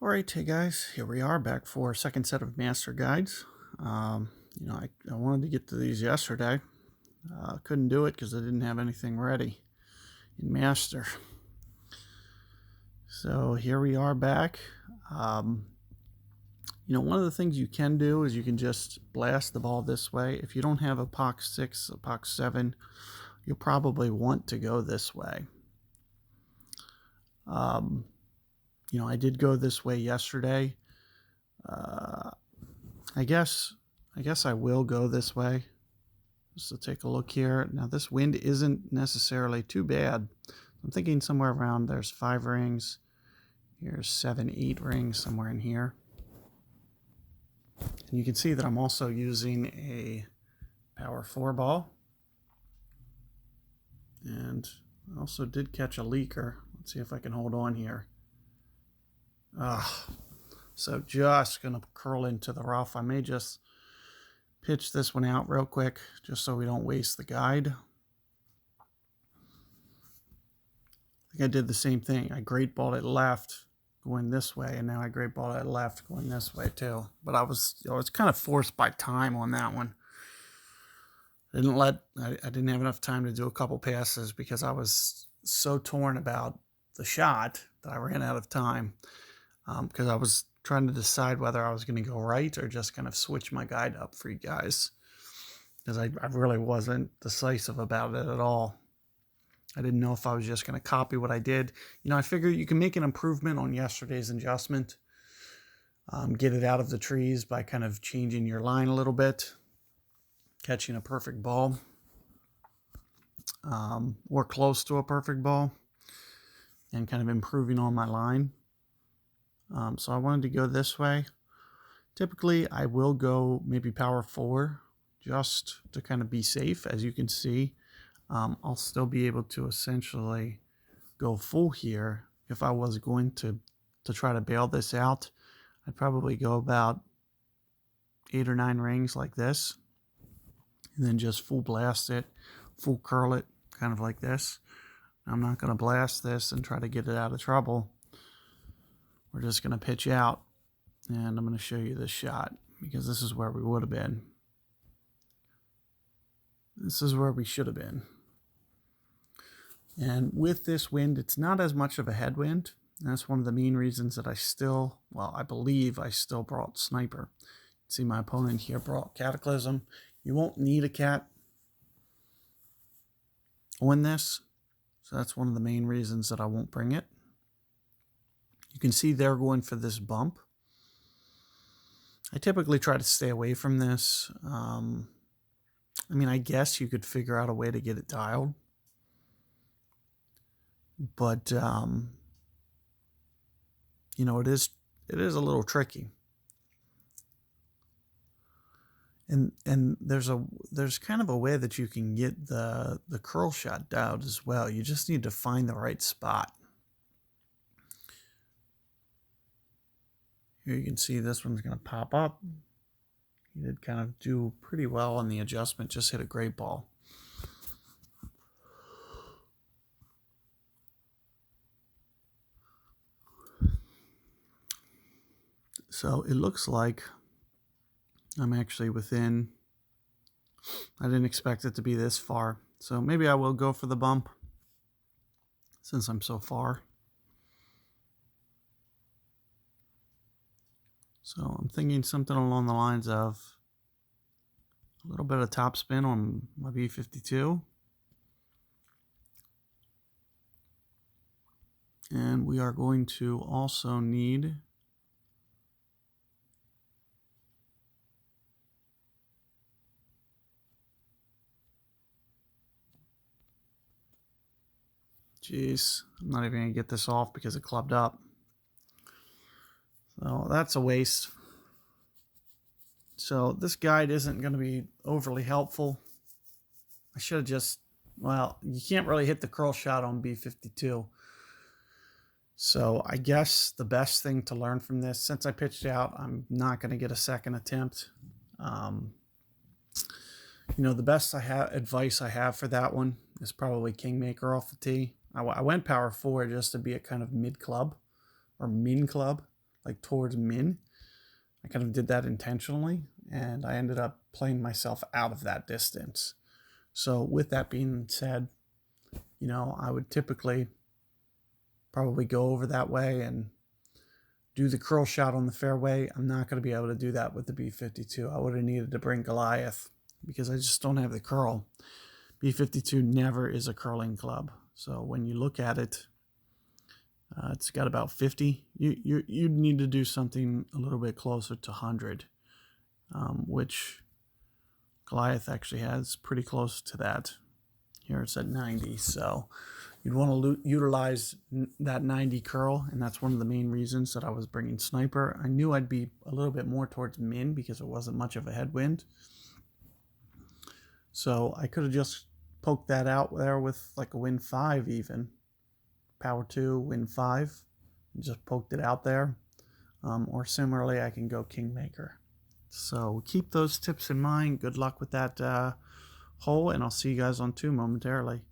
All right, hey guys, here we are back for a second set of master guides. I wanted to get to these yesterday. Couldn't do it because I didn't have anything ready in master. So here we are back. Um, one of the things you can do is you can just blast the ball this way. If you don't have a POX 6, a POX 7, you'll probably want to go this way. I did go this way yesterday. I guess I will go this way. Just to take a look here. Now this wind isn't necessarily too bad. I'm thinking somewhere around there's 5 rings. Here's 7, 8 rings somewhere in here. And you can see that I'm also using a power 4 ball. And I also did catch a leaker. Let's see if I can hold on here. So just gonna curl into the rough. I may just pitch this one out real quick just so we don't waste the guide. I think I did the same thing. I great balled it left going this way, and now I great balled it left going this way too. But I was kind of forced by time on that one. I didn't have enough time to do a couple passes because I was so torn about the shot that I ran out of time because I was trying to decide whether I was going to go right or just kind of switch my guide up for you guys, because I really wasn't decisive about it at all. I didn't know if I was just going to copy what I did. I figured you can make an improvement on yesterday's adjustment, get it out of the trees by kind of changing your line a little bit, catching a perfect ball, or close to a perfect ball, and kind of improving on my line. So I wanted to go this way. Typically, I will go maybe power 4 just to kind of be safe. As you can see, I'll still be able to essentially go full here. If I was going to try to bail this out, I'd probably go about 8 or 9 rings like this, and then just full blast it, full curl it, kind of like this. I'm not going to blast this and try to get it out of trouble. We're just going to pitch out, and I'm going to show you this shot because this is where we would have been. This is where we should have been. And with this wind, it's not as much of a headwind. That's one of the main reasons that I believe I still brought Sniper. See, my opponent here brought Cataclysm. You won't need a cat on this, so that's one of the main reasons that I won't bring it. You can see they're going for this bump. I typically try to stay away from this. I guess you could figure out a way to get it dialed, but it is a little tricky. And there's kind of a way that you can get the curl shot dialed as well. You just need to find the right spot. Here you can see this one's going to pop up. He did kind of do pretty well on the adjustment, just hit a great ball. So it looks like I'm actually within. I didn't expect it to be this far. So maybe I will go for the bump since I'm so far. So I'm thinking something along the lines of a little bit of top spin on my B52. And we are going to also need I'm not even going to get this off because it clubbed up. So that's a waste. So this guide isn't going to be overly helpful. I should have you can't really hit the curl shot on B52. So I guess the best thing to learn from this, since I pitched out, I'm not going to get a second attempt. The best advice I have for that one is probably Kingmaker off the tee. I went power 4 just to be a kind of mid club or min club. like towards min. I kind of did that intentionally, and I ended up playing myself out of that distance. So with that being said, I would typically probably go over that way and do the curl shot on the fairway. I'm not going to be able to do that with the B52. I would have needed to bring Goliath because I just don't have the curl. B52 never is a curling club. So when you look at it, it's got about 50. You'd need to do something a little bit closer to 100, which Goliath actually has pretty close to that. Here it's at 90, so you'd want to utilize that 90 curl, and that's one of the main reasons that I was bringing Sniper. I knew I'd be a little bit more towards min because it wasn't much of a headwind. So I could have just poked that out there with like a Wind 5 even. Power 2, Wind 5, and just poked it out there. Or similarly, I can go Kingmaker. So keep those tips in mind. Good luck with that hole, and I'll see you guys on 2 momentarily.